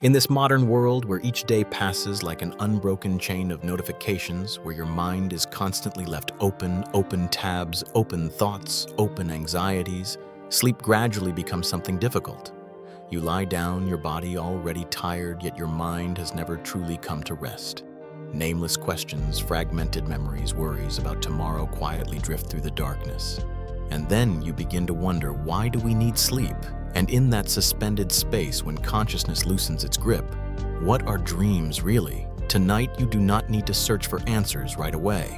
In this modern world where each day passes like an unbroken chain of notifications, where your mind is constantly left open tabs, open thoughts, open anxieties, sleep gradually becomes something difficult. You lie down, your body already tired, yet your mind has never truly come to rest. Nameless questions, fragmented memories, worries about tomorrow quietly drift through the darkness. And then you begin to wonder, why do we need sleep? And in that suspended space when consciousness loosens its grip, what are dreams really? Tonight, you do not need to search for answers right away.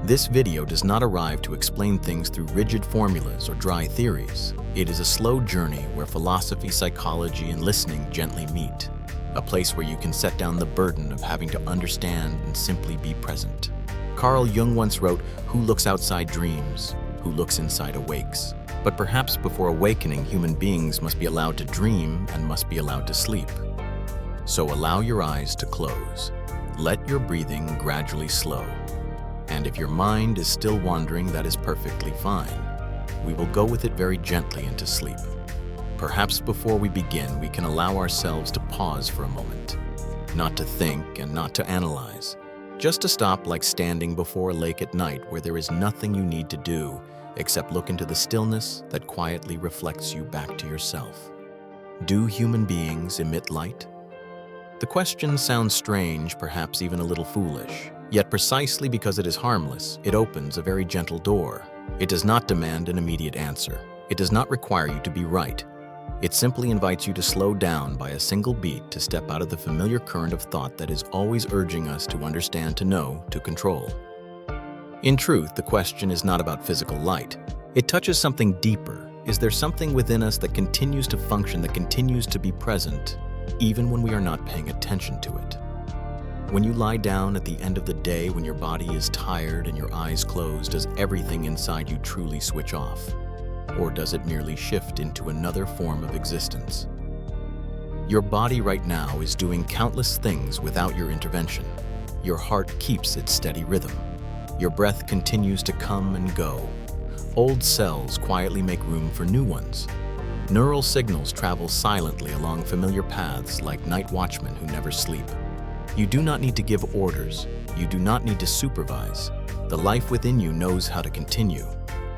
This video does not arrive to explain things through rigid formulas or dry theories. It is a slow journey where philosophy, psychology, and listening gently meet. A place where you can set down the burden of having to understand and simply be present. Carl Jung once wrote, "Who looks outside dreams? Who looks inside awakes." But perhaps before awakening, human beings must be allowed to dream and must be allowed to sleep. So allow your eyes to close. Let your breathing gradually slow. And if your mind is still wandering, that is perfectly fine. We will go with it very gently into sleep. Perhaps before we begin, we can allow ourselves to pause for a moment. Not to think and not to analyze. Just to stop, like standing before a lake at night where there is nothing you need to do except look into the stillness that quietly reflects you back to yourself. Do human beings emit light? The question sounds strange, perhaps even a little foolish. Yet precisely because it is harmless, it opens a very gentle door. It does not demand an immediate answer. It does not require you to be right. It simply invites you to slow down by a single beat, to step out of the familiar current of thought that is always urging us to understand, to know, to control. In truth, the question is not about physical light. It touches something deeper. Is there something within us that continues to function, that continues to be present, even when we are not paying attention to it? When you lie down at the end of the day, when your body is tired and your eyes closed, does everything inside you truly switch off? Or does it merely shift into another form of existence? Your body right now is doing countless things without your intervention. Your heart keeps its steady rhythm. Your breath continues to come and go. Old cells quietly make room for new ones. Neural signals travel silently along familiar paths like night watchmen who never sleep. You do not need to give orders. You do not need to supervise. The life within you knows how to continue.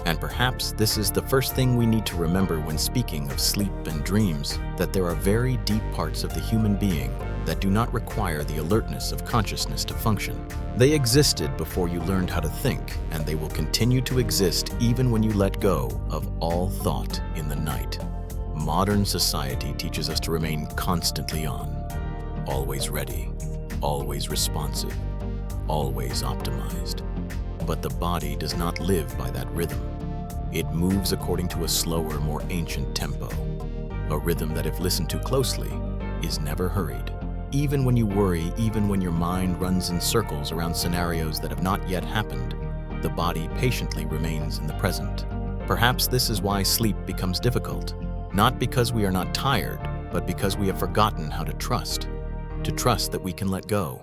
And perhaps this is the first thing we need to remember when speaking of sleep and dreams, that there are very deep parts of the human being that do not require the alertness of consciousness to function. They existed before you learned how to think, and they will continue to exist even when you let go of all thought in the night. Modern society teaches us to remain constantly on, always ready, always responsive, always optimized. But the body does not live by that rhythm. It moves according to a slower, more ancient tempo, a rhythm that, if listened to closely, is never hurried. Even when you worry, even when your mind runs in circles around scenarios that have not yet happened, the body patiently remains in the present. Perhaps this is why sleep becomes difficult, not because we are not tired, but because we have forgotten how to trust that we can let go,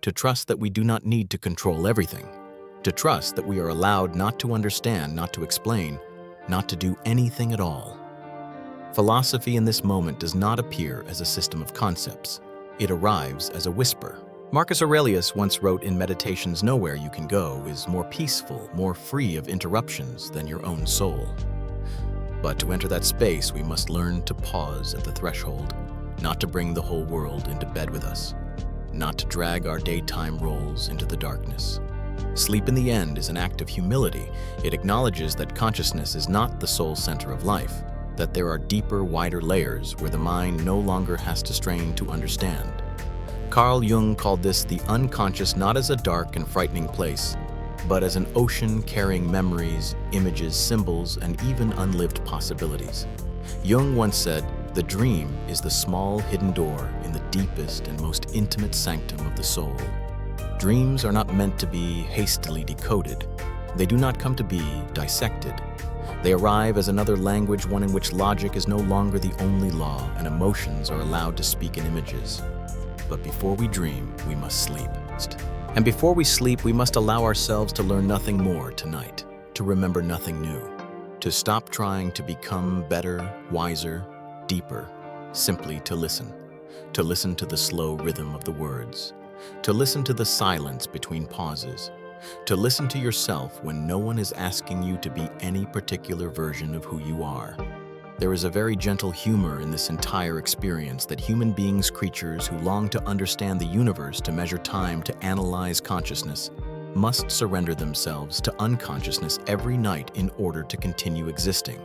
to trust that we do not need to control everything, to trust that we are allowed not to understand, not to explain, not to do anything at all. Philosophy in this moment does not appear as a system of concepts. It arrives as a whisper. Marcus Aurelius once wrote in Meditations, "Nowhere you can go is more peaceful, more free of interruptions than your own soul." But to enter that space, we must learn to pause at the threshold, not to bring the whole world into bed with us, not to drag our daytime roles into the darkness. Sleep in the end is an act of humility. It acknowledges that consciousness is not the sole center of life, that there are deeper, wider layers where the mind no longer has to strain to understand. Carl Jung called this the unconscious, not as a dark and frightening place, but as an ocean carrying memories, images, symbols, and even unlived possibilities. Jung once said, "The dream is the small hidden door in the deepest and most intimate sanctum of the soul." Dreams are not meant to be hastily decoded. They do not come to be dissected. They arrive as another language, one in which logic is no longer the only law and emotions are allowed to speak in images. But before we dream, we must sleep. And before we sleep, we must allow ourselves to learn nothing more tonight, to remember nothing new, to stop trying to become better, wiser, deeper, simply to listen. to listen to the slow rhythm of the words, to listen to the silence between pauses, to listen to yourself when no one is asking you to be any particular version of who you are. There is a very gentle humor in this entire experience that human beings, creatures who long to understand the universe, to measure time, to analyze consciousness, must surrender themselves to unconsciousness every night in order to continue existing.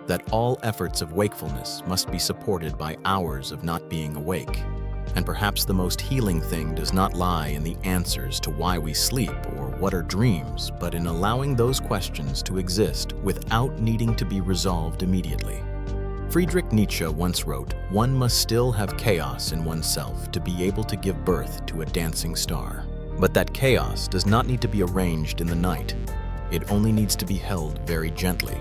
That all efforts of wakefulness must be supported by hours of not being awake. And perhaps the most healing thing does not lie in the answers to why we sleep or what are dreams, but in allowing those questions to exist without needing to be resolved immediately. Friedrich Nietzsche once wrote, "One must still have chaos in oneself to be able to give birth to a dancing star." But that chaos does not need to be arranged in the night. It only needs to be held very gently.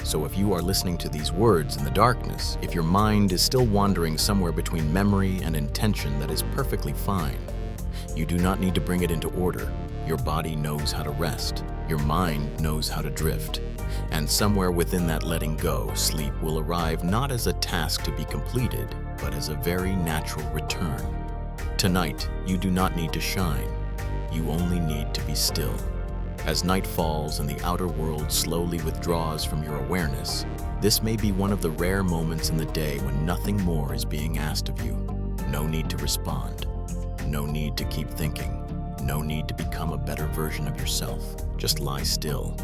So if you are listening to these words in the darkness, if your mind is still wandering somewhere between memory and intention, that is perfectly fine. You do not need to bring it into order. Your body knows how to rest. Your mind knows how to drift. And somewhere within that letting go, sleep will arrive not as a task to be completed, but as a very natural return. Tonight, you do not need to shine. You only need to be still. As night falls and the outer world slowly withdraws from your awareness, this may be one of the rare moments in the day when nothing more is being asked of you. No need to respond. No need to keep thinking. No need to become a better version of yourself. Just lie still.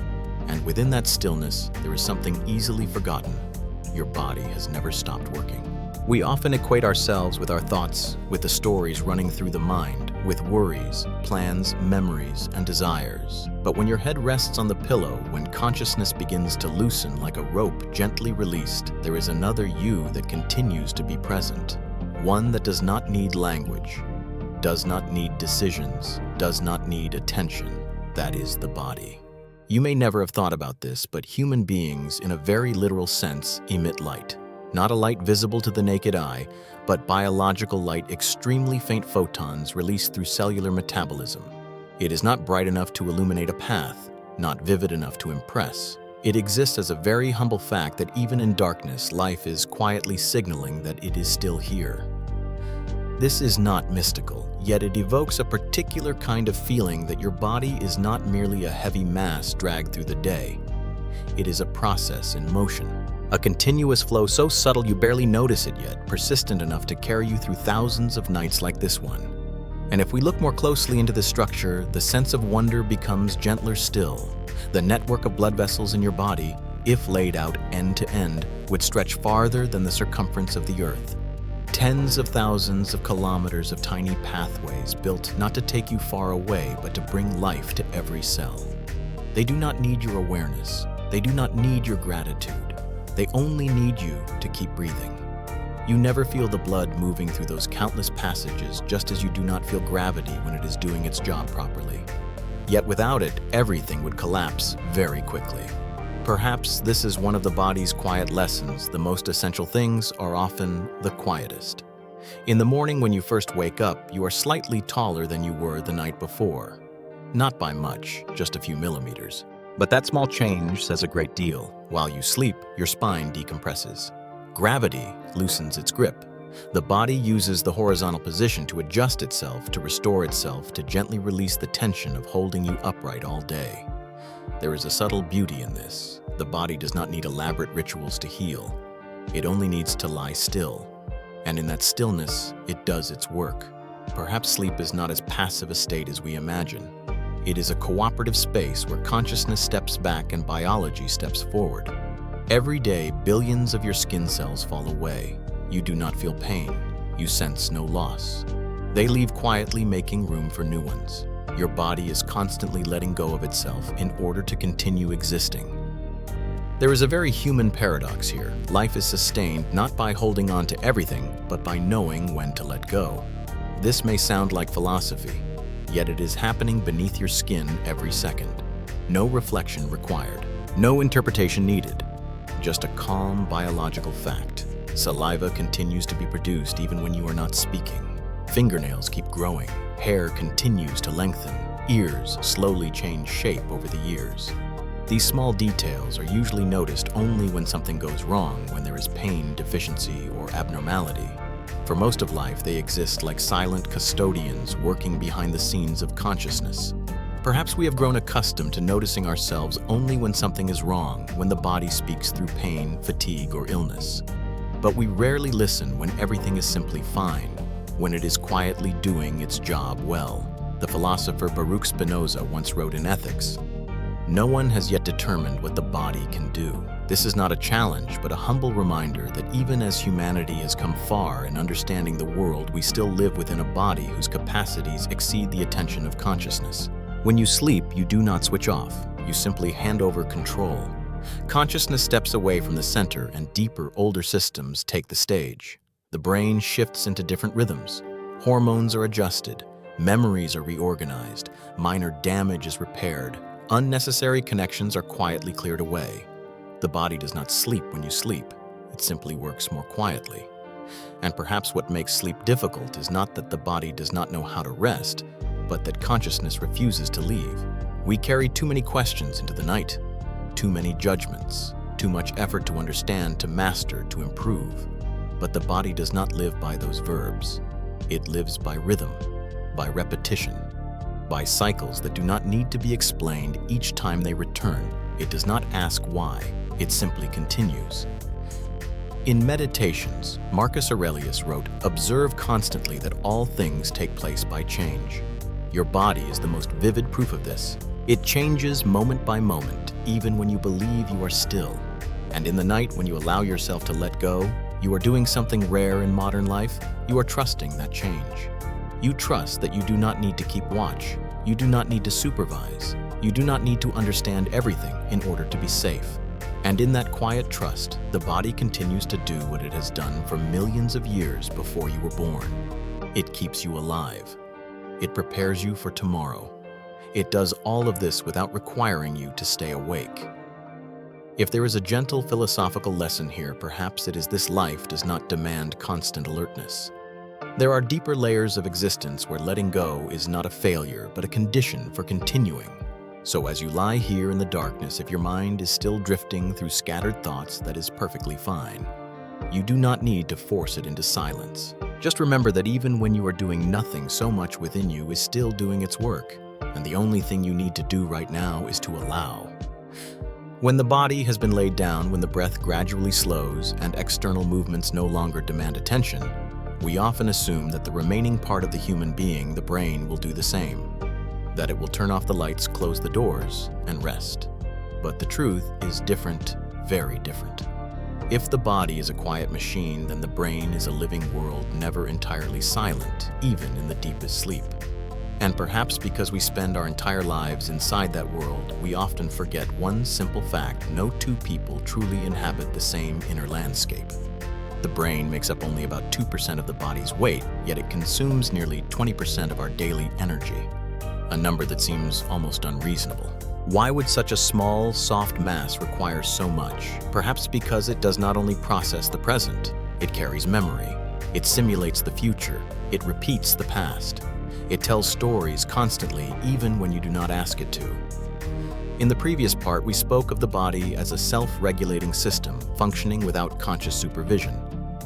And within that stillness, there is something easily forgotten. Your body has never stopped working. We often equate ourselves with our thoughts, with the stories running through the mind, with worries, plans, memories, and desires. But when your head rests on the pillow, when consciousness begins to loosen like a rope gently released, there is another you that continues to be present. One that does not need language, does not need decisions, does not need attention. That is the body. You may never have thought about this, but human beings, in a very literal sense, emit light. Not a light visible to the naked eye, but biological light, extremely faint photons released through cellular metabolism. It is not bright enough to illuminate a path, not vivid enough to impress. It exists as a very humble fact that even in darkness, life is quietly signaling that it is still here. This is not mystical, yet it evokes a particular kind of feeling that your body is not merely a heavy mass dragged through the day. It is a process in motion. A continuous flow so subtle you barely notice it yet, persistent enough to carry you through thousands of nights like this one. And if we look more closely into the structure, the sense of wonder becomes gentler still. The network of blood vessels in your body, if laid out end to end, would stretch farther than the circumference of the earth. Tens of thousands of kilometers of tiny pathways built not to take you far away, but to bring life to every cell. They do not need your awareness. They do not need your gratitude. They only need you to keep breathing. You never feel the blood moving through those countless passages, just as you do not feel gravity when it is doing its job properly. Yet without it, everything would collapse very quickly. Perhaps this is one of the body's quiet lessons. The most essential things are often the quietest. In the morning when you first wake up, you are slightly taller than you were the night before. Not by much, just a few millimeters. But that small change says a great deal. While you sleep, your spine decompresses. Gravity loosens its grip. The body uses the horizontal position to adjust itself, to restore itself, to gently release the tension of holding you upright all day. There is a subtle beauty in this. The body does not need elaborate rituals to heal. It only needs to lie still. And in that stillness, it does its work. Perhaps sleep is not as passive a state as we imagine. It is a cooperative space where consciousness steps back and biology steps forward. Every day, billions of your skin cells fall away. You do not feel pain. You sense no loss. They leave quietly, making room for new ones. Your body is constantly letting go of itself in order to continue existing. There is a very human paradox here. Life is sustained not by holding on to everything, but by knowing when to let go. This may sound like philosophy, yet it is happening beneath your skin every second. No reflection required. No interpretation needed. Just a calm biological fact. Saliva continues to be produced even when you are not speaking. Fingernails keep growing. Hair continues to lengthen. Ears slowly change shape over the years. These small details are usually noticed only when something goes wrong, when there is pain, deficiency, or abnormality. For most of life, they exist like silent custodians working behind the scenes of consciousness. Perhaps we have grown accustomed to noticing ourselves only when something is wrong, when the body speaks through pain, fatigue, or illness. But we rarely listen when everything is simply fine, when it is quietly doing its job well. The philosopher Baruch Spinoza once wrote in Ethics, "No one has yet determined what the body can do." This is not a challenge, but a humble reminder that even as humanity has come far in understanding the world, we still live within a body whose capacities exceed the attention of consciousness. When you sleep, you do not switch off. You simply hand over control. Consciousness steps away from the center and deeper, older systems take the stage. The brain shifts into different rhythms. Hormones are adjusted. Memories are reorganized. Minor damage is repaired. Unnecessary connections are quietly cleared away. The body does not sleep when you sleep. It simply works more quietly. And perhaps what makes sleep difficult is not that the body does not know how to rest, but that consciousness refuses to leave. We carry too many questions into the night, too many judgments, too much effort to understand, to master, to improve. But the body does not live by those verbs. It lives by rhythm, by repetition, by cycles that do not need to be explained each time they return. It does not ask why, it simply continues. In Meditations, Marcus Aurelius wrote, "Observe constantly that all things take place by change." Your body is the most vivid proof of this. It changes moment by moment, even when you believe you are still. And in the night, when you allow yourself to let go, you are doing something rare in modern life. You are trusting that change. You trust that you do not need to keep watch. You do not need to supervise. You do not need to understand everything in order to be safe. And in that quiet trust, the body continues to do what it has done for millions of years before you were born. It keeps you alive. It prepares you for tomorrow. It does all of this without requiring you to stay awake. If there is a gentle philosophical lesson here, perhaps it is this: life does not demand constant alertness. There are deeper layers of existence where letting go is not a failure, but a condition for continuing. So as you lie here in the darkness, if your mind is still drifting through scattered thoughts, that is perfectly fine. You do not need to force it into silence. Just remember that even when you are doing nothing, so much within you is still doing its work. And the only thing you need to do right now is to allow. When the body has been laid down, when the breath gradually slows and external movements no longer demand attention, we often assume that the remaining part of the human being, the brain, will do the same. That it will turn off the lights, close the doors, and rest. But the truth is different, very different. If the body is a quiet machine, then the brain is a living world, never entirely silent, even in the deepest sleep. And perhaps because we spend our entire lives inside that world, we often forget one simple fact: no two people truly inhabit the same inner landscape. The brain makes up only about 2% of the body's weight, yet it consumes nearly 20% of our daily energy. A number that seems almost unreasonable. Why would such a small, soft mass require so much? Perhaps because it does not only process the present, it carries memory. It simulates the future. It repeats the past. It tells stories constantly, even when you do not ask it to. In the previous part, we spoke of the body as a self-regulating system, functioning without conscious supervision.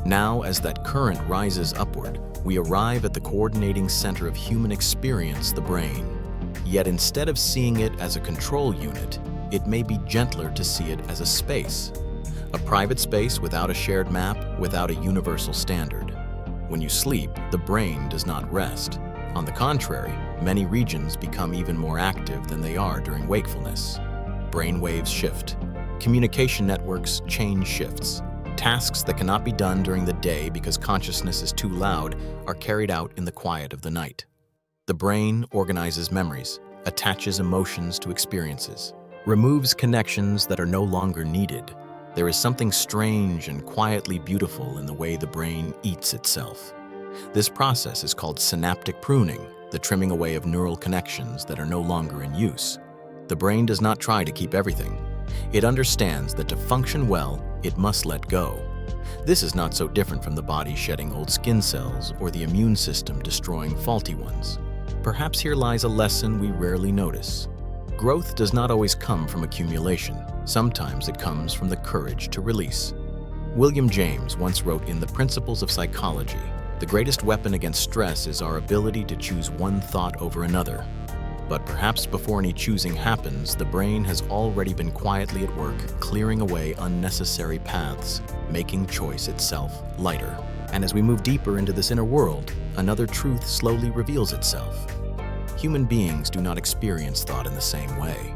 Now, as that current rises upward, we arrive at the coordinating center of human experience, the brain. Yet instead of seeing it as a control unit, it may be gentler to see it as a space. A private space without a shared map, without a universal standard. When you sleep, the brain does not rest. On the contrary, many regions become even more active than they are during wakefulness. Brain waves shift. Communication networks change shifts. Tasks that cannot be done during the day because consciousness is too loud are carried out in the quiet of the night. The brain organizes memories, attaches emotions to experiences, removes connections that are no longer needed. There is something strange and quietly beautiful in the way the brain eats itself. This process is called synaptic pruning, the trimming away of neural connections that are no longer in use. The brain does not try to keep everything. It understands that to function well, it must let go. This is not so different from the body shedding old skin cells or the immune system destroying faulty ones. Perhaps here lies a lesson we rarely notice. Growth does not always come from accumulation. Sometimes it comes from the courage to release. William James once wrote in The Principles of Psychology, The greatest weapon against stress is our ability to choose one thought over another. But perhaps before any choosing happens, the brain has already been quietly at work, clearing away unnecessary paths, making choice itself lighter. And as we move deeper into this inner world, another truth slowly reveals itself. Human beings do not experience thought in the same way.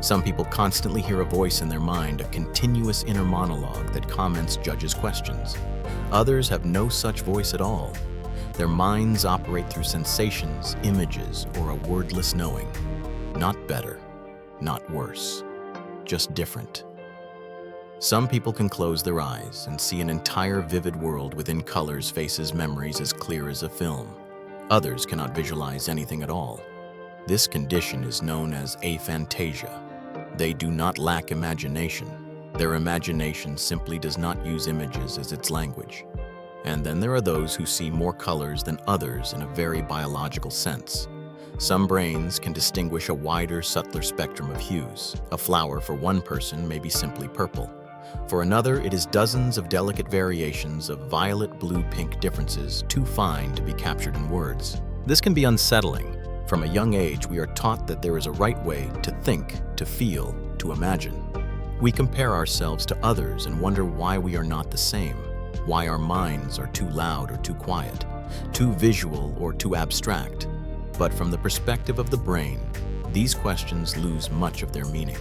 Some people constantly hear a voice in their mind, a continuous inner monologue that comments, judges, questions. Others have no such voice at all. Their minds operate through sensations, images, or a wordless knowing. Not better, not worse, just different. Some people can close their eyes and see an entire vivid world within colors, faces, memories as clear as a film. Others cannot visualize anything at all. This condition is known as aphantasia. They do not lack imagination. Their imagination simply does not use images as its language. And then there are those who see more colors than others in a very biological sense. Some brains can distinguish a wider, subtler spectrum of hues. A flower for one person may be simply purple. For another, it is dozens of delicate variations of violet, blue, pink differences, too fine to be captured in words. This can be unsettling. From a young age, we are taught that there is a right way to think, to feel, to imagine. We compare ourselves to others and wonder why we are not the same, why our minds are too loud or too quiet, too visual or too abstract. But from the perspective of the brain, these questions lose much of their meaning.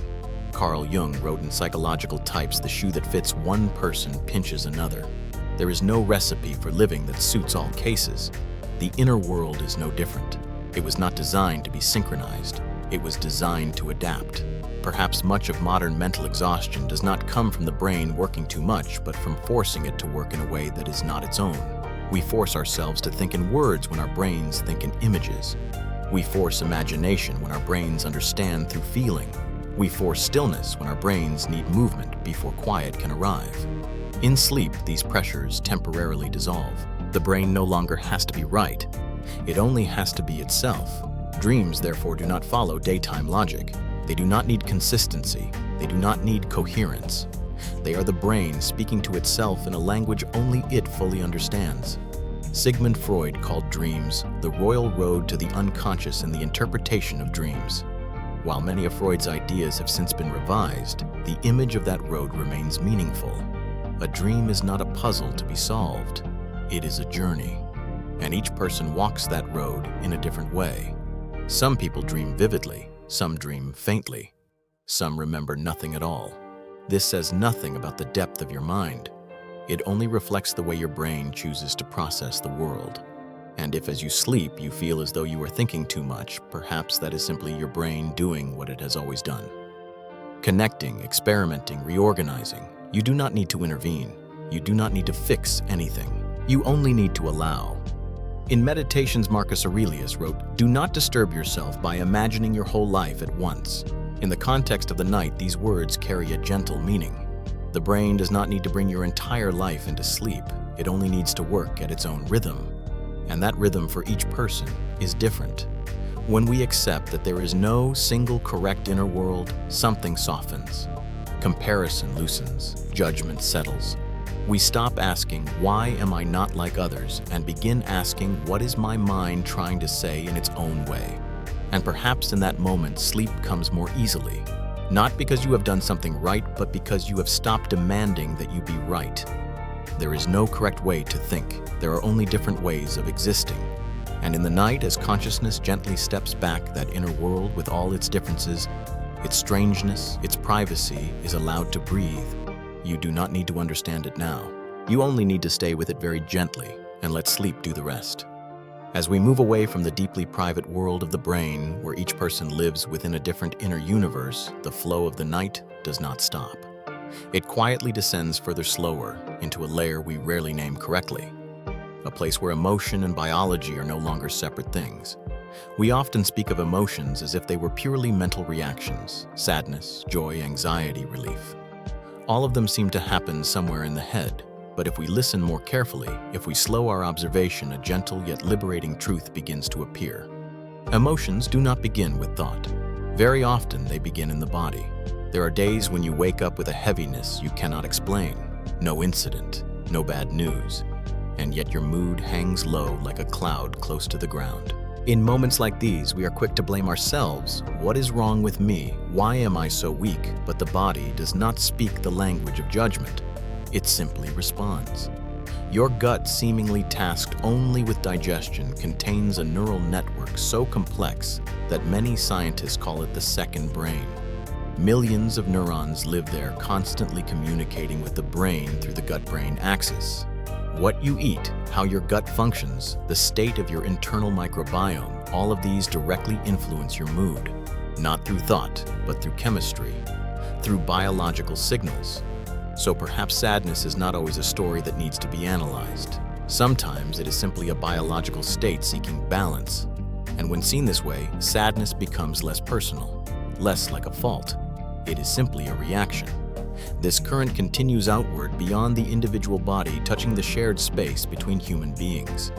Carl Jung wrote in Psychological Types, "The shoe that fits one person pinches another." There is no recipe for living that suits all cases. The inner world is no different. It was not designed to be synchronized. It was designed to adapt. Perhaps much of modern mental exhaustion does not come from the brain working too much, but from forcing it to work in a way that is not its own. We force ourselves to think in words when our brains think in images. We force imagination when our brains understand through feeling. We force stillness when our brains need movement before quiet can arrive. In sleep, these pressures temporarily dissolve. The brain no longer has to be right. It only has to be itself. Dreams, therefore, do not follow daytime logic. They do not need consistency. They do not need coherence. They are the brain speaking to itself in a language only it fully understands. Sigmund Freud called dreams the royal road to the unconscious in the interpretation of dreams. While many of Freud's ideas have since been revised, the image of that road remains meaningful. A dream is not a puzzle to be solved. It is a journey, and each person walks that road in a different way. Some people dream vividly, some dream faintly, some remember nothing at all. This says nothing about the depth of your mind. It only reflects the way your brain chooses to process the world. And if as you sleep you feel as though you are thinking too much, perhaps that is simply your brain doing what it has always done. Connecting, experimenting, reorganizing. You do not need to intervene. You do not need to fix anything. You only need to allow. In Meditations, Marcus Aurelius wrote, "Do not disturb yourself by imagining your whole life at once." In the context of the night, these words carry a gentle meaning. The brain does not need to bring your entire life into sleep. It only needs to work at its own rhythm. And that rhythm for each person is different. When we accept that there is no single correct inner world, something softens. Comparison loosens, judgment settles. We stop asking, "Why am I not like others?" and begin asking, "What is my mind trying to say in its own way?" And perhaps in that moment, sleep comes more easily. Not because you have done something right, but because you have stopped demanding that you be right. There is no correct way to think. There are only different ways of existing. And in the night, as consciousness gently steps back, that inner world with all its differences, its strangeness, its privacy, is allowed to breathe. You do not need to understand it now. You only need to stay with it very gently and let sleep do the rest. As we move away from the deeply private world of the brain, where each person lives within a different inner universe, the flow of the night does not stop. It quietly descends further slower into a layer we rarely name correctly, a place where emotion and biology are no longer separate things. We often speak of emotions as if they were purely mental reactions: sadness, joy, anxiety, relief. All of them seem to happen somewhere in the head, but if we listen more carefully, if we slow our observation, a gentle yet liberating truth begins to appear. Emotions do not begin with thought. Very often they begin in the body. There are days when you wake up with a heaviness you cannot explain. No incident, no bad news. and yet your mood hangs low like a cloud close to the ground. In moments like these, we are quick to blame ourselves. What is wrong with me? Why am I so weak? But the body does not speak the language of judgment. It simply responds. Your gut, seemingly tasked only with digestion, contains a neural network so complex that many scientists call it the second brain. Millions of neurons live there, constantly communicating with the brain through the gut-brain axis. What you eat, how your gut functions, the state of your internal microbiome, all of these directly influence your mood, not through thought, but through chemistry, through biological signals. So perhaps sadness is not always a story that needs to be analyzed. Sometimes it is simply a biological state seeking balance. And when seen this way, sadness becomes less personal, less like a fault. It is simply a reaction. This current continues outward beyond the individual body, touching the shared space between human beings.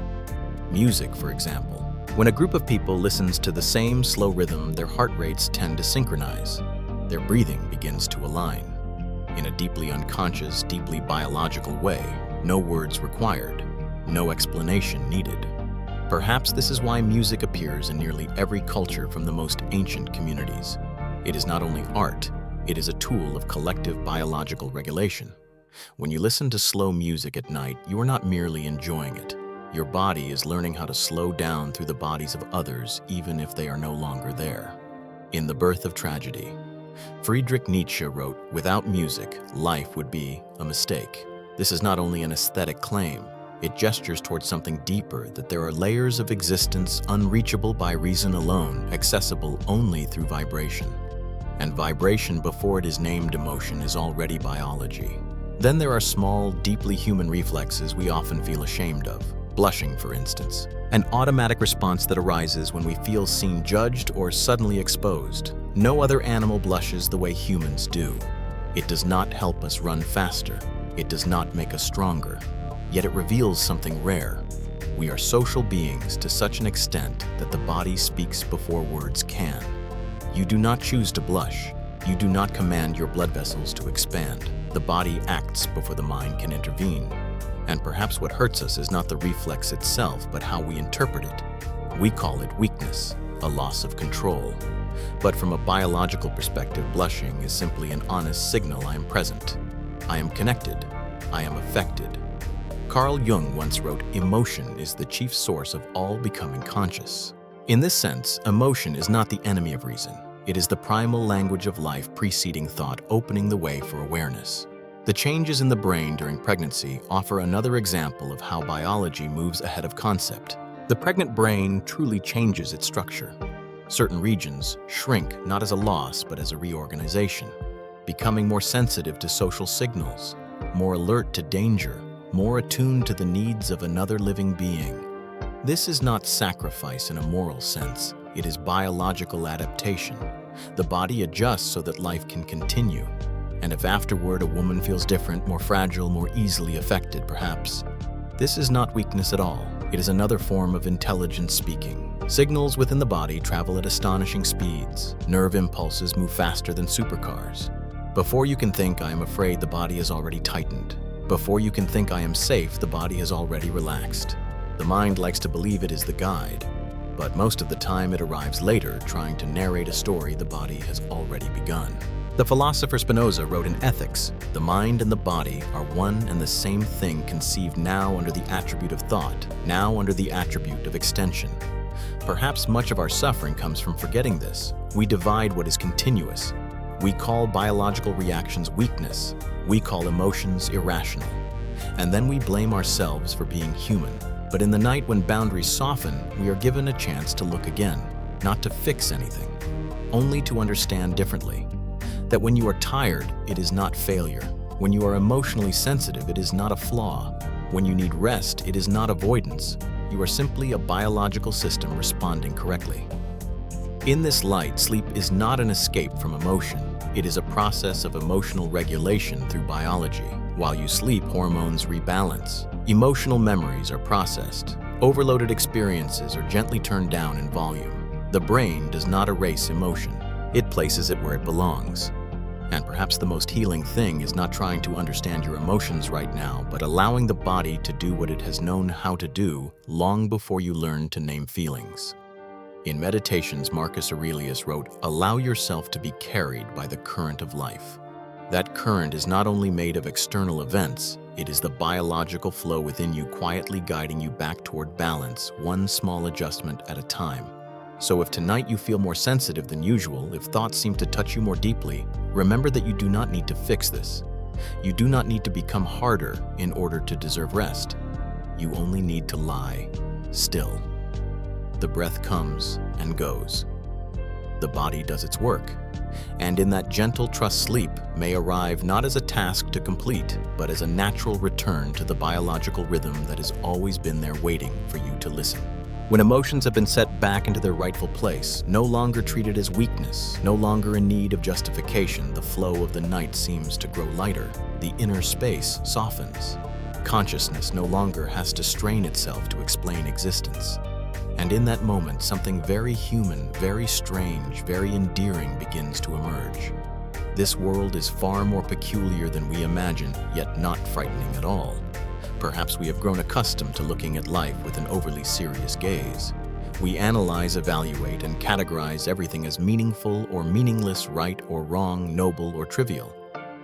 Music, for example. When a group of people listens to the same slow rhythm, their heart rates tend to synchronize. Their breathing begins to align. In a deeply unconscious, deeply biological way, no words required, no explanation needed. Perhaps this is why music appears in nearly every culture from the most ancient communities. It is not only art, it is a tool of collective biological regulation. When you listen to slow music at night, you are not merely enjoying it. Your body is learning how to slow down through the bodies of others, even if they are no longer there. In The Birth of Tragedy, Friedrich Nietzsche wrote, "Without music, life would be a mistake." This is not only an aesthetic claim, it gestures towards something deeper, that there are layers of existence unreachable by reason alone, accessible only through vibration. And vibration, before it is named emotion, is already biology. Then there are small, deeply human reflexes we often feel ashamed of. Blushing, for instance. An automatic response that arises when we feel seen, judged, or suddenly exposed. No other animal blushes the way humans do. It does not help us run faster. It does not make us stronger. Yet it reveals something rare. We are social beings to such an extent that the body speaks before words can. You do not choose to blush. You do not command your blood vessels to expand. The body acts before the mind can intervene. And perhaps what hurts us is not the reflex itself, but how we interpret it. We call it weakness, a loss of control. But from a biological perspective, blushing is simply an honest signal I am present. I am connected. I am affected. Carl Jung once wrote, "Emotion is the chief source of all becoming conscious." In this sense, emotion is not the enemy of reason. It is the primal language of life preceding thought, opening the way for awareness. The changes in the brain during pregnancy offer another example of how biology moves ahead of concept. The pregnant brain truly changes its structure. Certain regions shrink not as a loss but as a reorganization, becoming more sensitive to social signals, more alert to danger, more attuned to the needs of another living being. This is not sacrifice in a moral sense. It is biological adaptation. The body adjusts so that life can continue. And if afterward a woman feels different, more fragile, more easily affected, perhaps, this is not weakness at all. It is another form of intelligence speaking. Signals within the body travel at astonishing speeds. Nerve impulses move faster than supercars. Before you can think, "I am afraid," the body has already tightened. Before you can think, "I am safe," the body has already relaxed. The mind likes to believe it is the guide, but most of the time it arrives later, trying to narrate a story the body has already begun. The philosopher Spinoza wrote in Ethics, "The mind and the body are one and the same thing, conceived now under the attribute of thought, now under the attribute of extension." Perhaps much of our suffering comes from forgetting this. We divide what is continuous. We call biological reactions weakness. We call emotions irrational. And then we blame ourselves for being human. But in the night when boundaries soften, we are given a chance to look again, not to fix anything, only to understand differently. That when you are tired, it is not failure. When you are emotionally sensitive, it is not a flaw. When you need rest, it is not avoidance. You are simply a biological system responding correctly. In this light, sleep is not an escape from emotion. It is a process of emotional regulation through biology. While you sleep, hormones rebalance. Emotional memories are processed. Overloaded experiences are gently turned down in volume. The brain does not erase emotion. It places it where it belongs. And perhaps the most healing thing is not trying to understand your emotions right now, but allowing the body to do what it has known how to do long before you learn to name feelings. In Meditations, Marcus Aurelius wrote, "Allow yourself to be carried by the current of life." That current is not only made of external events, it is the biological flow within you quietly guiding you back toward balance, one small adjustment at a time. So if tonight you feel more sensitive than usual, if thoughts seem to touch you more deeply, remember that you do not need to fix this. You do not need to become harder in order to deserve rest. You only need to lie still. The breath comes and goes. The body does its work. And in that gentle trust, sleep may arrive not as a task to complete, but as a natural return to the biological rhythm that has always been there waiting for you to listen. When emotions have been set back into their rightful place, no longer treated as weakness, no longer in need of justification, the flow of the night seems to grow lighter. The inner space softens. Consciousness no longer has to strain itself to explain existence. And in that moment, something very human, very strange, very endearing begins to emerge. This world is far more peculiar than we imagine, yet not frightening at all. Perhaps we have grown accustomed to looking at life with an overly serious gaze. We analyze, evaluate, and categorize everything as meaningful or meaningless, right or wrong, noble or trivial.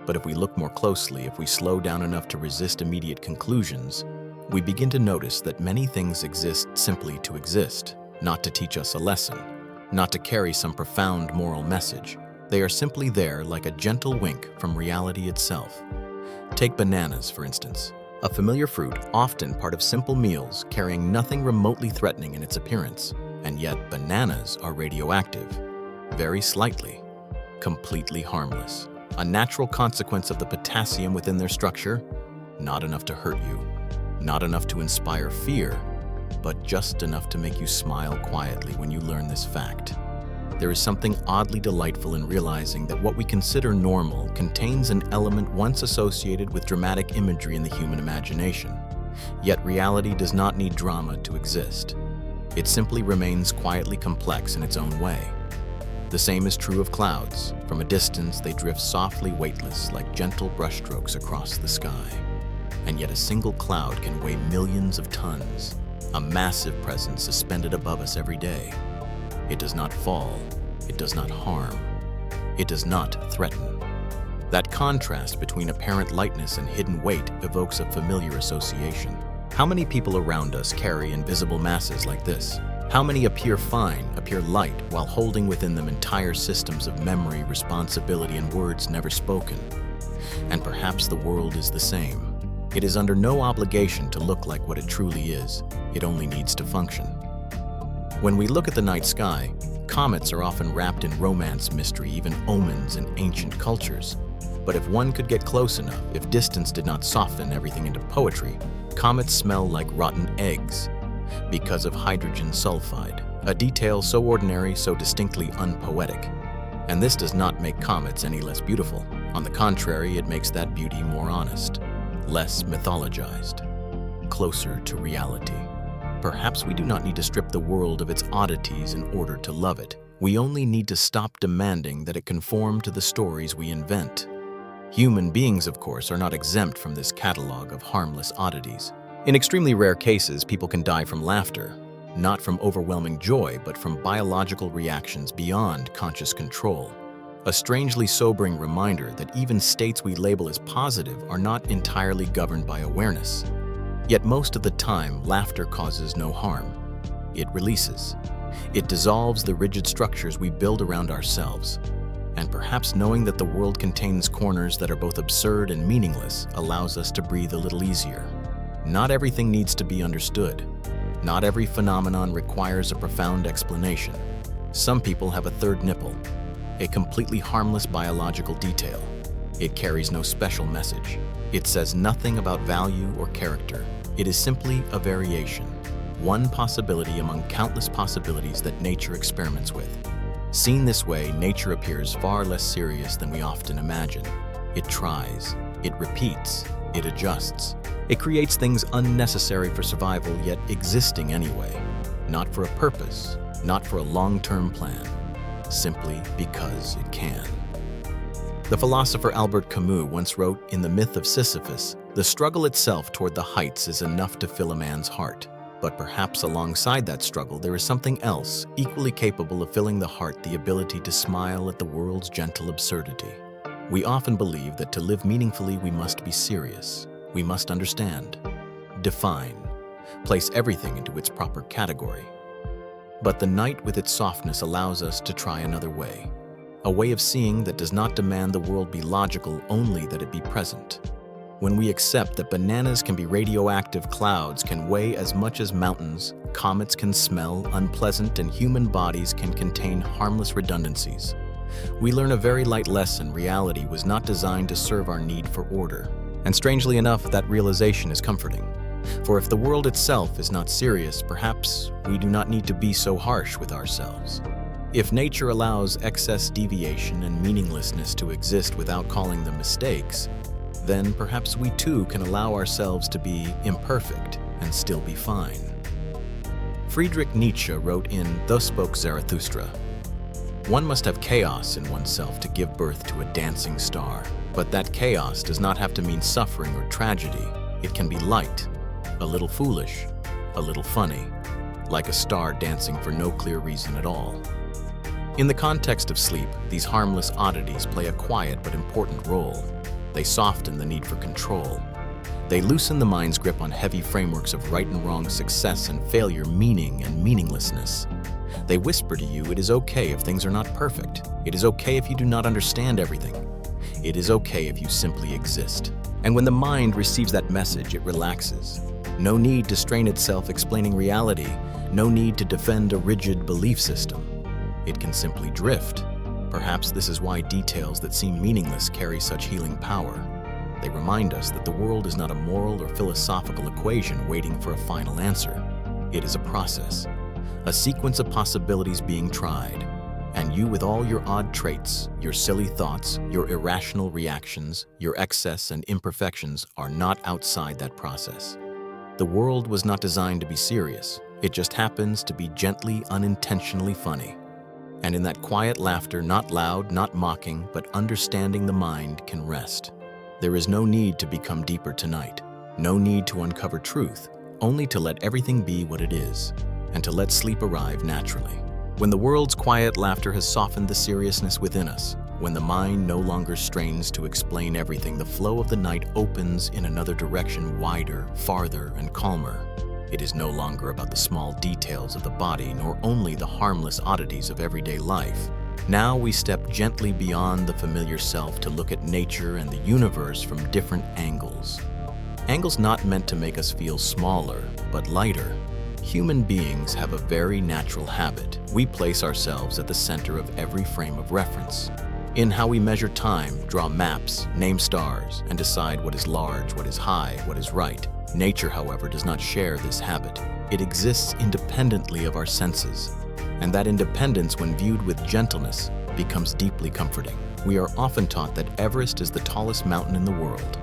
But if we look more closely, if we slow down enough to resist immediate conclusions, we begin to notice that many things exist simply to exist, not to teach us a lesson, not to carry some profound moral message. They are simply there like a gentle wink from reality itself. Take bananas, for instance. A familiar fruit, often part of simple meals, carrying nothing remotely threatening in its appearance. And yet bananas are radioactive, very slightly, completely harmless. A natural consequence of the potassium within their structure, not enough to hurt you, not enough to inspire fear, but just enough to make you smile quietly when you learn this fact. There is something oddly delightful in realizing that what we consider normal contains an element once associated with dramatic imagery in the human imagination. Yet reality does not need drama to exist. It simply remains quietly complex in its own way. The same is true of clouds. From a distance, they drift softly weightless like gentle brushstrokes across the sky. And yet a single cloud can weigh millions of tons, a massive presence suspended above us every day. It does not fall, it does not harm, it does not threaten. That contrast between apparent lightness and hidden weight evokes a familiar association. How many people around us carry invisible masses like this? How many appear fine, appear light, while holding within them entire systems of memory, responsibility, and words never spoken? And perhaps the world is the same. It is under no obligation to look like what it truly is. It only needs to function. When we look at the night sky, comets are often wrapped in romance, mystery, even omens in ancient cultures. But if one could get close enough, if distance did not soften everything into poetry, comets smell like rotten eggs because of hydrogen sulfide, a detail so ordinary, so distinctly unpoetic. And this does not make comets any less beautiful. On the contrary, it makes that beauty more honest, less mythologized, closer to reality. Perhaps we do not need to strip the world of its oddities in order to love it. We only need to stop demanding that it conform to the stories we invent. Human beings, of course, are not exempt from this catalog of harmless oddities. In extremely rare cases, people can die from laughter, not from overwhelming joy, but from biological reactions beyond conscious control. A strangely sobering reminder that even states we label as positive are not entirely governed by awareness. Yet most of the time, laughter causes no harm. It releases. It dissolves the rigid structures we build around ourselves. And perhaps knowing that the world contains corners that are both absurd and meaningless allows us to breathe a little easier. Not everything needs to be understood. Not every phenomenon requires a profound explanation. Some people have a third nipple, a completely harmless biological detail. It carries no special message. It says nothing about value or character. It is simply a variation, one possibility among countless possibilities that nature experiments with. Seen this way, nature appears far less serious than we often imagine. It tries, it repeats, it adjusts. It creates things unnecessary for survival, yet existing anyway. Not for a purpose, not for a long-term plan, simply because it can. The philosopher Albert Camus once wrote in The Myth of Sisyphus, "The struggle itself toward the heights is enough to fill a man's heart. But perhaps alongside that struggle there is something else, equally capable of filling the heart, the ability to smile at the world's gentle absurdity." We often believe that to live meaningfully we must be serious. We must understand, define, place everything into its proper category. But the night with its softness allows us to try another way. A way of seeing that does not demand the world be logical, only that it be present. When we accept that bananas can be radioactive, clouds can weigh as much as mountains, comets can smell unpleasant, and human bodies can contain harmless redundancies, we learn a very light lesson: reality was not designed to serve our need for order. And strangely enough, that realization is comforting. For if the world itself is not serious, perhaps we do not need to be so harsh with ourselves. If nature allows excess deviation and meaninglessness to exist without calling them mistakes, then perhaps we too can allow ourselves to be imperfect and still be fine. Friedrich Nietzsche wrote in Thus Spoke Zarathustra, "One must have chaos in oneself to give birth to a dancing star. But that chaos does not have to mean suffering or tragedy. It can be light, a little foolish, a little funny, like a star dancing for no clear reason at all." In the context of sleep, these harmless oddities play a quiet but important role. They soften the need for control. They loosen the mind's grip on heavy frameworks of right and wrong, success and failure, meaning and meaninglessness. They whisper to you, it is okay if things are not perfect. It is okay if you do not understand everything. It is okay if you simply exist. And when the mind receives that message, it relaxes. No need to strain itself explaining reality. No need to defend a rigid belief system. It can simply drift. Perhaps this is why details that seem meaningless carry such healing power. They remind us that the world is not a moral or philosophical equation waiting for a final answer. It is a process, a sequence of possibilities being tried. And you, with all your odd traits, your silly thoughts, your irrational reactions, your excess and imperfections, are not outside that process. The world was not designed to be serious. It just happens to be gently, unintentionally funny. And in that quiet laughter, not loud, not mocking, but understanding, the mind can rest. There is no need to become deeper tonight. No need to uncover truth, only to let everything be what it is, and to let sleep arrive naturally. When the world's quiet laughter has softened the seriousness within us, when the mind no longer strains to explain everything, the flow of the night opens in another direction, wider, farther, and calmer. It is no longer about the small details of the body, nor only the harmless oddities of everyday life. Now we step gently beyond the familiar self to look at nature and the universe from different angles. Angles not meant to make us feel smaller, but lighter. Human beings have a very natural habit. We place ourselves at the center of every frame of reference. In how we measure time, draw maps, name stars, and decide what is large, what is high, what is right. Nature, however, does not share this habit. It exists independently of our senses. And that independence, when viewed with gentleness, becomes deeply comforting. We are often taught that Everest is the tallest mountain in the world.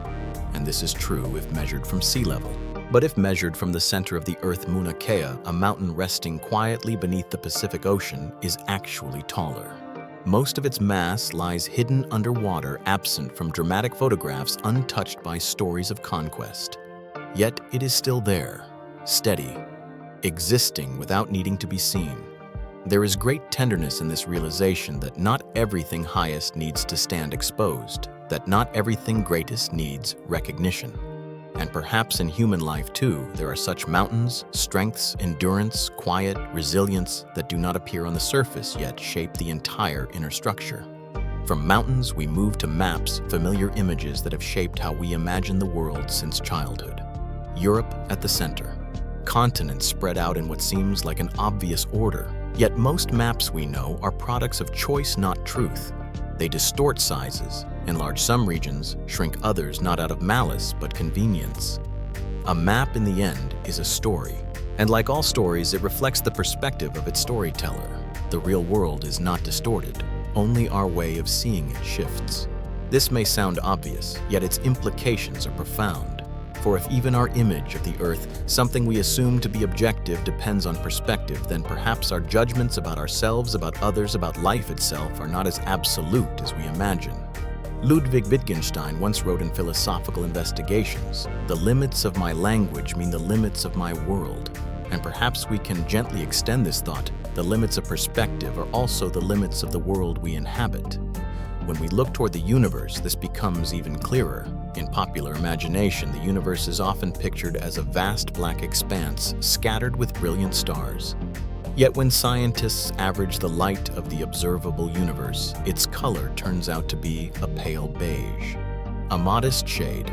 And this is true if measured from sea level. But if measured from the center of the Earth, Mauna Kea, a mountain resting quietly beneath the Pacific Ocean, is actually taller. Most of its mass lies hidden underwater, absent from dramatic photographs, untouched by stories of conquest. Yet it is still there, steady, existing without needing to be seen. There is great tenderness in this realization that not everything highest needs to stand exposed, that not everything greatest needs recognition. And perhaps in human life too, there are such mountains, strengths, endurance, quiet, resilience that do not appear on the surface yet shape the entire inner structure. From mountains, we move to maps, familiar images that have shaped how we imagine the world since childhood. Europe at the center, continents spread out in what seems like an obvious order. Yet most maps we know are products of choice, not truth. They distort sizes, enlarge some regions, shrink others, not out of malice, but convenience. A map, in the end, is a story. And like all stories, it reflects the perspective of its storyteller. The real world is not distorted. Only our way of seeing it shifts. This may sound obvious, yet its implications are profound. For if even our image of the Earth, something we assume to be objective, depends on perspective, then perhaps our judgments about ourselves, about others, about life itself are not as absolute as we imagine. Ludwig Wittgenstein once wrote in Philosophical Investigations, "The limits of my language mean the limits of my world." And perhaps we can gently extend this thought. The limits of perspective are also the limits of the world we inhabit. When we look toward the universe, this becomes even clearer. In popular imagination, the universe is often pictured as a vast black expanse scattered with brilliant stars. Yet when scientists average the light of the observable universe, its color turns out to be a pale beige. A modest shade,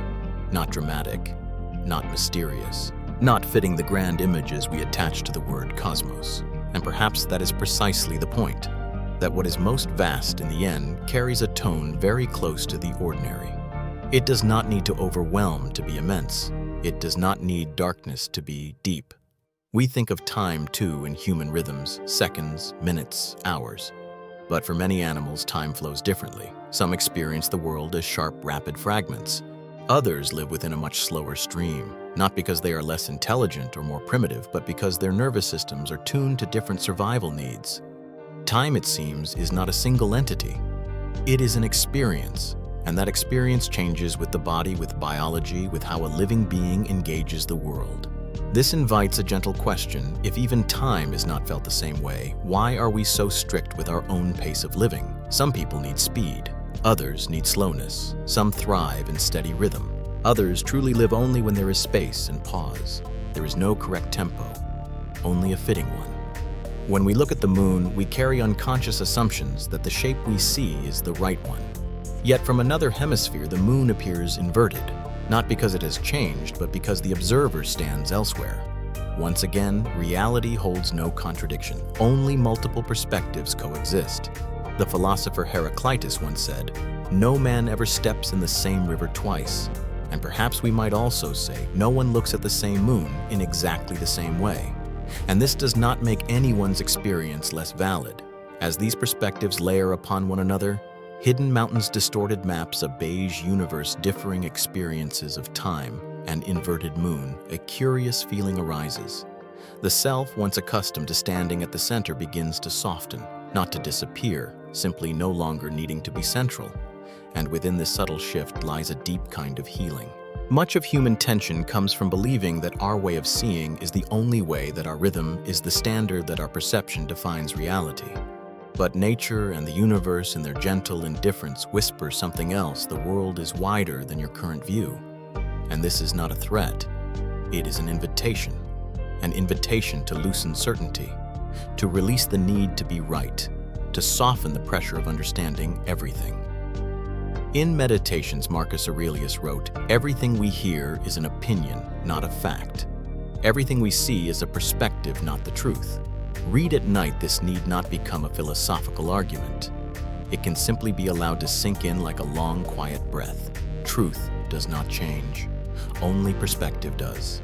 not dramatic, not mysterious, not fitting the grand images we attach to the word cosmos. And perhaps that is precisely the point, that what is most vast in the end carries a tone very close to the ordinary. It does not need to overwhelm to be immense. It does not need darkness to be deep. We think of time, too, in human rhythms, seconds, minutes, hours. But for many animals, time flows differently. Some experience the world as sharp, rapid fragments. Others live within a much slower stream, not because they are less intelligent or more primitive, but because their nervous systems are tuned to different survival needs. Time, it seems, is not a single entity. It is an experience, and that experience changes with the body, with biology, with how a living being engages the world. This invites a gentle question. If even time is not felt the same way, why are we so strict with our own pace of living? Some people need speed. Others need slowness. Some thrive in steady rhythm. Others truly live only when there is space and pause. There is no correct tempo, only a fitting one. When we look at the moon, we carry unconscious assumptions that the shape we see is the right one. Yet from another hemisphere, the moon appears inverted, not because it has changed, but because the observer stands elsewhere. Once again, reality holds no contradiction. Only multiple perspectives coexist. The philosopher Heraclitus once said, "No man ever steps in the same river twice." And perhaps we might also say, no one looks at the same moon in exactly the same way. And this does not make anyone's experience less valid. As these perspectives layer upon one another, hidden mountains, distorted maps, a beige universe, differing experiences of time, and inverted moon, a curious feeling arises. The self, once accustomed to standing at the center, begins to soften, not to disappear, simply no longer needing to be central. And within this subtle shift lies a deep kind of healing. Much of human tension comes from believing that our way of seeing is the only way, that our rhythm is the standard, that our perception defines reality. But nature and the universe, in their gentle indifference, whisper something else. The world is wider than your current view. And this is not a threat. It is an invitation to loosen certainty, to release the need to be right, to soften the pressure of understanding everything. In Meditations, Marcus Aurelius wrote, "Everything we hear is an opinion, not a fact. Everything we see is a perspective, not the truth." Read at night, this need not become a philosophical argument. It can simply be allowed to sink in like a long, quiet breath. Truth does not change. Only perspective does.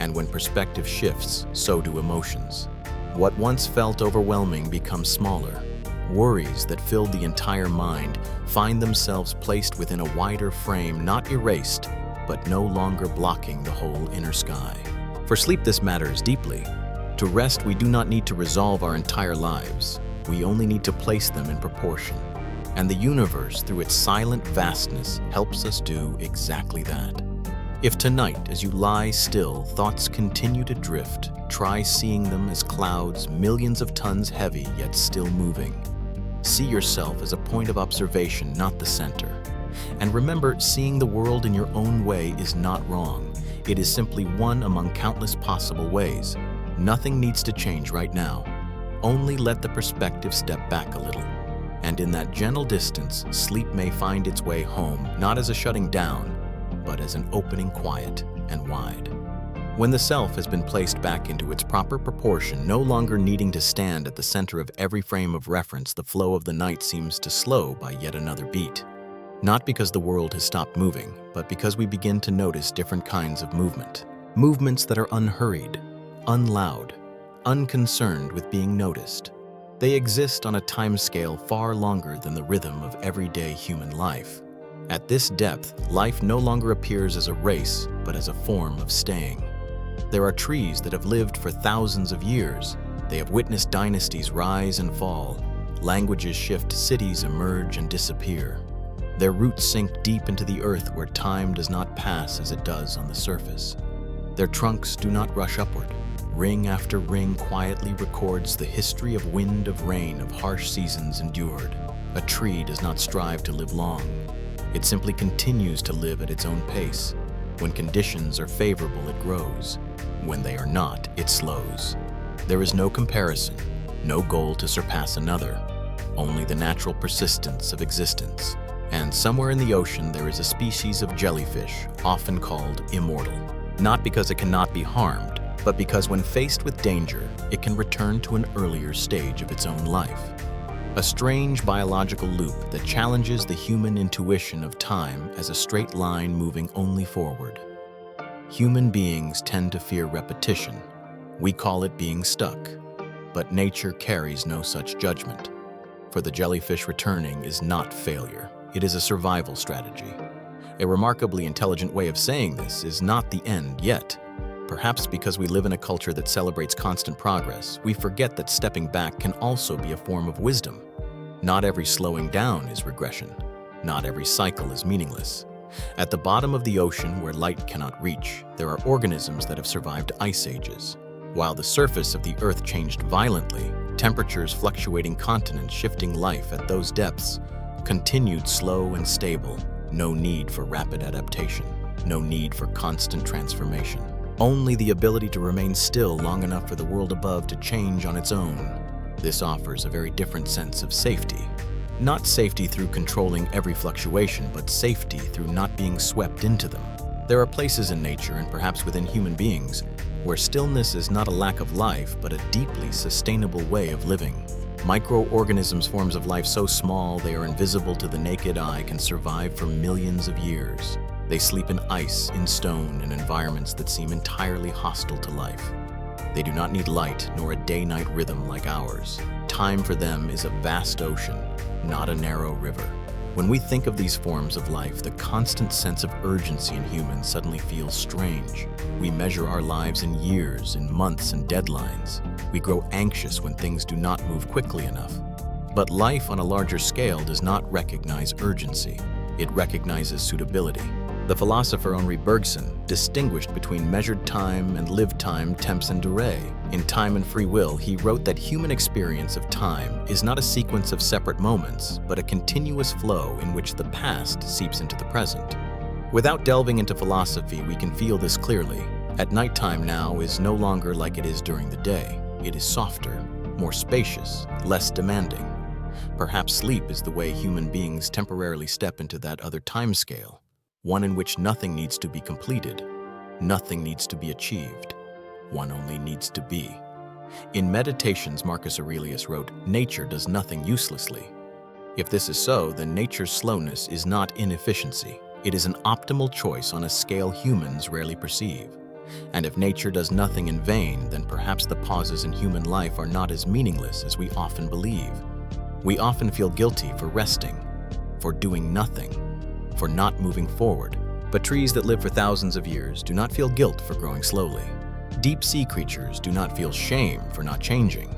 And when perspective shifts, so do emotions. What once felt overwhelming becomes smaller. Worries that filled the entire mind find themselves placed within a wider frame, not erased, but no longer blocking the whole inner sky. For sleep, this matters deeply. To rest, we do not need to resolve our entire lives. We only need to place them in proportion. And the universe, through its silent vastness, helps us do exactly that. If tonight, as you lie still, thoughts continue to drift, try seeing them as clouds, millions of tons heavy, yet still moving. See yourself as a point of observation, not the center. And remember, seeing the world in your own way is not wrong. It is simply one among countless possible ways. Nothing needs to change right now. Only let the perspective step back a little. And in that gentle distance, sleep may find its way home, not as a shutting down, but as an opening quiet and wide. When the self has been placed back into its proper proportion, no longer needing to stand at the center of every frame of reference, the flow of the night seems to slow by yet another beat. Not because the world has stopped moving, but because we begin to notice different kinds of movement. Movements that are unhurried, unloud, unconcerned with being noticed. They exist on a timescale far longer than the rhythm of everyday human life. At this depth, life no longer appears as a race, but as a form of staying. There are trees that have lived for thousands of years. They have witnessed dynasties rise and fall. Languages shift, cities emerge and disappear. Their roots sink deep into the earth where time does not pass as it does on the surface. Their trunks do not rush upward. Ring after ring quietly records the history of wind, of rain, of harsh seasons endured. A tree does not strive to live long. It simply continues to live at its own pace. When conditions are favorable, it grows. When they are not, it slows. There is no comparison, no goal to surpass another, only the natural persistence of existence. And somewhere in the ocean there is a species of jellyfish, often called immortal. Not because it cannot be harmed, but because when faced with danger, it can return to an earlier stage of its own life. A strange biological loop that challenges the human intuition of time as a straight line moving only forward. Human beings tend to fear repetition. We call it being stuck, but nature carries no such judgment. For the jellyfish, returning is not failure. It is a survival strategy. A remarkably intelligent way of saying this is not the end yet. Perhaps because we live in a culture that celebrates constant progress, we forget that stepping back can also be a form of wisdom. Not every slowing down is regression. Not every cycle is meaningless. At the bottom of the ocean, where light cannot reach, there are organisms that have survived ice ages. While the surface of the Earth changed violently, temperatures fluctuating, continents shifting, life at those depths continued slow and stable. No need for rapid adaptation. No need for constant transformation. Only the ability to remain still long enough for the world above to change on its own. This offers a very different sense of safety. Not safety through controlling every fluctuation, but safety through not being swept into them. There are places in nature, and perhaps within human beings, where stillness is not a lack of life, but a deeply sustainable way of living. Microorganisms, forms of life so small they are invisible to the naked eye, can survive for millions of years. They sleep in ice, in stone, in environments that seem entirely hostile to life. They do not need light nor a day-night rhythm like ours. Time for them is a vast ocean, not a narrow river. When we think of these forms of life, the constant sense of urgency in humans suddenly feels strange. We measure our lives in years, in months, and deadlines. We grow anxious when things do not move quickly enough. But life on a larger scale does not recognize urgency. It recognizes suitability. The philosopher Henri Bergson distinguished between measured time and lived time, temps and durée. In Time and Free Will, he wrote that human experience of time is not a sequence of separate moments, but a continuous flow in which the past seeps into the present. Without delving into philosophy, we can feel this clearly. At nighttime now is no longer like it is during the day. It is softer, more spacious, less demanding. Perhaps sleep is the way human beings temporarily step into that other time scale. One in which nothing needs to be completed, nothing needs to be achieved, one only needs to be. In Meditations, Marcus Aurelius wrote, "Nature does nothing uselessly." If this is so, then nature's slowness is not inefficiency. It is an optimal choice on a scale humans rarely perceive. And if nature does nothing in vain, then perhaps the pauses in human life are not as meaningless as we often believe. We often feel guilty for resting, for doing nothing, for not moving forward. But trees that live for thousands of years do not feel guilt for growing slowly. Deep sea creatures do not feel shame for not changing.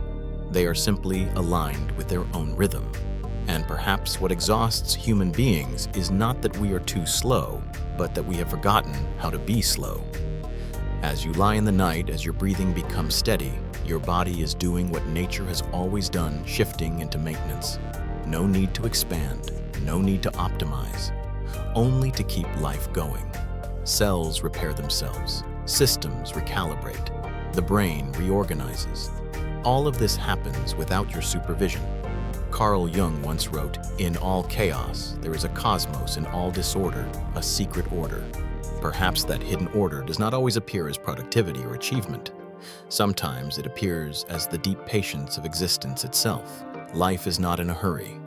They are simply aligned with their own rhythm. And perhaps what exhausts human beings is not that we are too slow, but that we have forgotten how to be slow. As you lie in the night, as your breathing becomes steady, your body is doing what nature has always done, shifting into maintenance. No need to expand, no need to optimize. Only to keep life going. Cells repair themselves. Systems recalibrate. The brain reorganizes. All of this happens without your supervision. Carl Jung once wrote, "In all chaos, there is a cosmos. In all disorder, a secret order." Perhaps that hidden order does not always appear as productivity or achievement. Sometimes it appears as the deep patience of existence itself. Life is not in a hurry.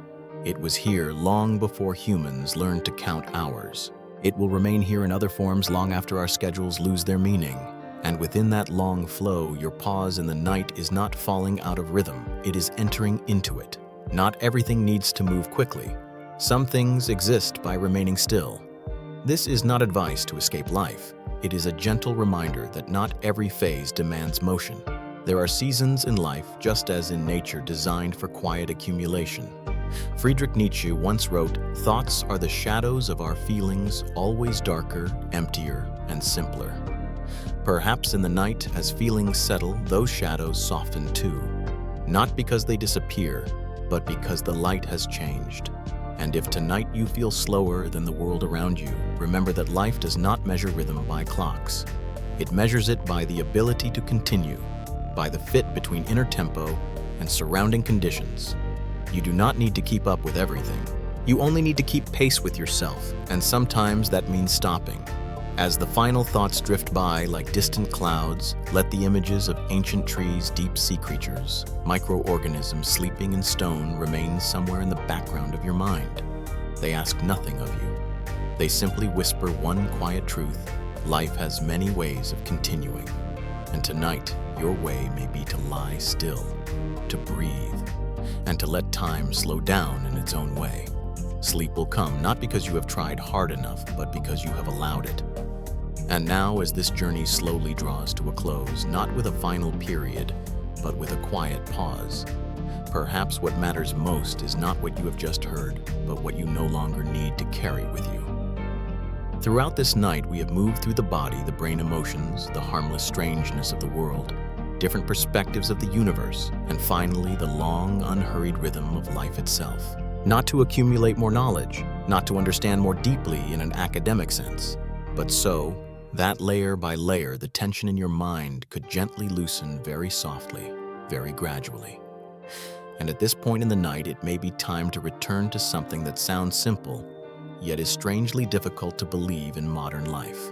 It was here long before humans learned to count hours. It will remain here in other forms long after our schedules lose their meaning. And within that long flow, your pause in the night is not falling out of rhythm. It is entering into it. Not everything needs to move quickly. Some things exist by remaining still. This is not advice to escape life. It is a gentle reminder that not every phase demands motion. There are seasons in life, just as in nature, designed for quiet accumulation. Friedrich Nietzsche once wrote, "Thoughts are the shadows of our feelings, always darker, emptier, and simpler." Perhaps in the night, as feelings settle, those shadows soften too. Not because they disappear, but because the light has changed. And if tonight you feel slower than the world around you, remember that life does not measure rhythm by clocks. It measures it by the ability to continue, by the fit between inner tempo and surrounding conditions. You do not need to keep up with everything. You only need to keep pace with yourself, and sometimes that means stopping. As the final thoughts drift by like distant clouds, let the images of ancient trees, deep sea creatures, microorganisms sleeping in stone remain somewhere in the background of your mind. They ask nothing of you. They simply whisper one quiet truth: life has many ways of continuing. And tonight, your way may be to lie still, to breathe, and to let time slow down in its own way. Sleep will come not because you have tried hard enough, but because you have allowed it. And now, as this journey slowly draws to a close, not with a final period, but with a quiet pause, perhaps what matters most is not what you have just heard, but what you no longer need to carry with you. Throughout this night, we have moved through the body, the brain emotions, the harmless strangeness of the world, different perspectives of the universe, and finally, the long, unhurried rhythm of life itself. Not to accumulate more knowledge, not to understand more deeply in an academic sense, but so that layer by layer, the tension in your mind could gently loosen very softly, very gradually. And at this point in the night, it may be time to return to something that sounds simple, yet is strangely difficult to believe in modern life.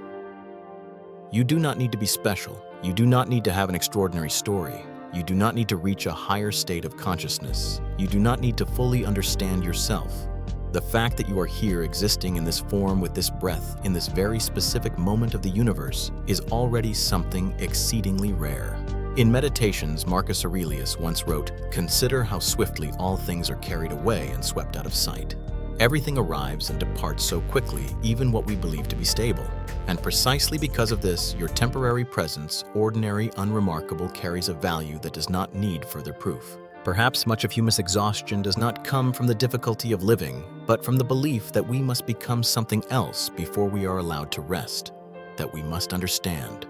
You do not need to be special. You do not need to have an extraordinary story. You do not need to reach a higher state of consciousness. You do not need to fully understand yourself. The fact that you are here existing in this form with this breath in this very specific moment of the universe is already something exceedingly rare. In Meditations, Marcus Aurelius once wrote, "Consider how swiftly all things are carried away and swept out of sight." Everything arrives and departs so quickly, even what we believe to be stable. And precisely because of this, your temporary presence, ordinary, unremarkable, carries a value that does not need further proof. Perhaps much of human exhaustion does not come from the difficulty of living, but from the belief that we must become something else before we are allowed to rest, that we must understand,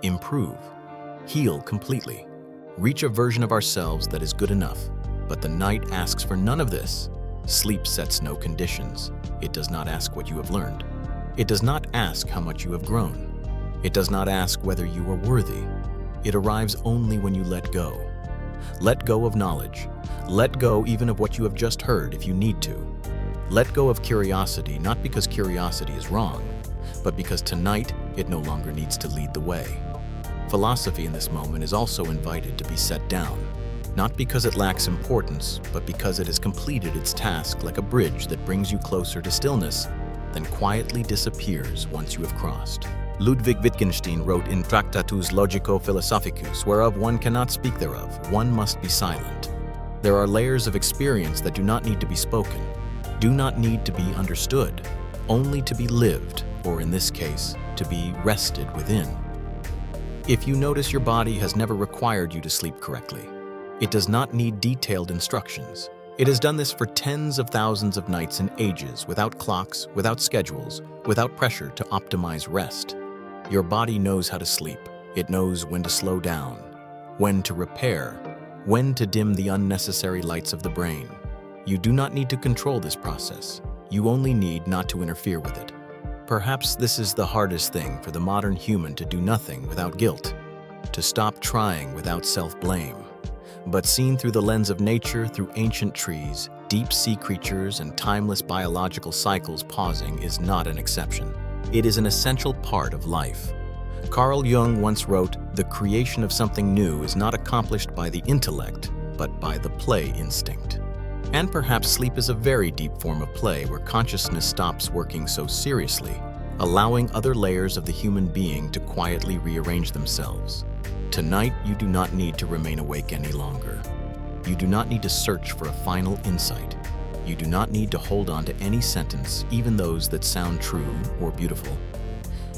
improve, heal completely, reach a version of ourselves that is good enough. But the night asks for none of this. Sleep sets no conditions. It does not ask what you have learned. It does not ask how much you have grown. It does not ask whether you are worthy. It arrives only when you let go. Let go of knowledge. Let go even of what you have just heard if you need to. Let go of curiosity, not because curiosity is wrong, but because tonight it no longer needs to lead the way. Philosophy in this moment is also invited to be set down, not because it lacks importance, but because it has completed its task like a bridge that brings you closer to stillness, then quietly disappears once you have crossed. Ludwig Wittgenstein wrote in Tractatus Logico-Philosophicus, whereof one cannot speak thereof, one must be silent. There are layers of experience that do not need to be spoken, do not need to be understood, only to be lived, or in this case, to be rested within. If you notice your body has never required you to sleep correctly, it does not need detailed instructions. It has done this for tens of thousands of nights and ages, without clocks, without schedules, without pressure to optimize rest. Your body knows how to sleep. It knows when to slow down, when to repair, when to dim the unnecessary lights of the brain. You do not need to control this process. You only need not to interfere with it. Perhaps this is the hardest thing for the modern human, to do nothing without guilt, to stop trying without self-blame. But seen through the lens of nature, through ancient trees, deep sea creatures, and timeless biological cycles, pausing is not an exception. It is an essential part of life. Carl Jung once wrote, "The creation of something new is not accomplished by the intellect, but by the play instinct." And perhaps sleep is a very deep form of play where consciousness stops working so seriously, allowing other layers of the human being to quietly rearrange themselves. Tonight, you do not need to remain awake any longer. You do not need to search for a final insight. You do not need to hold on to any sentence, even those that sound true or beautiful.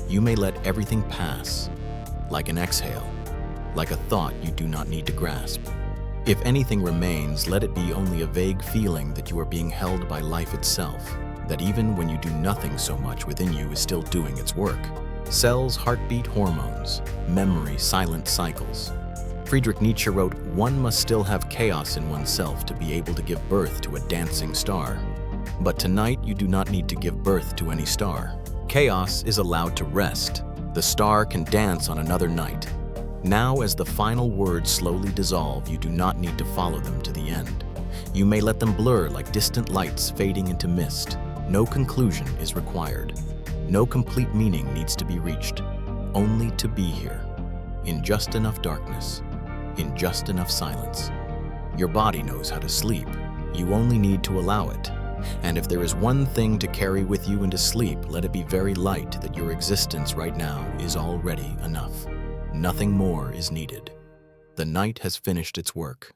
You may let everything pass, like an exhale, like a thought you do not need to grasp. If anything remains, let it be only a vague feeling that you are being held by life itself, that even when you do nothing, so much within you is still doing its work. Cells, heartbeat, hormones, memory, silent cycles. Friedrich Nietzsche wrote, "One must still have chaos in oneself to be able to give birth to a dancing star." But tonight, you do not need to give birth to any star. Chaos is allowed to rest. The star can dance on another night. Now, as the final words slowly dissolve, you do not need to follow them to the end. You may let them blur like distant lights fading into mist. No conclusion is required. No complete meaning needs to be reached. Only to be here, in just enough darkness, in just enough silence. Your body knows how to sleep. You only need to allow it. And if there is one thing to carry with you into sleep, let it be very light that your existence right now is already enough. Nothing more is needed. The night has finished its work.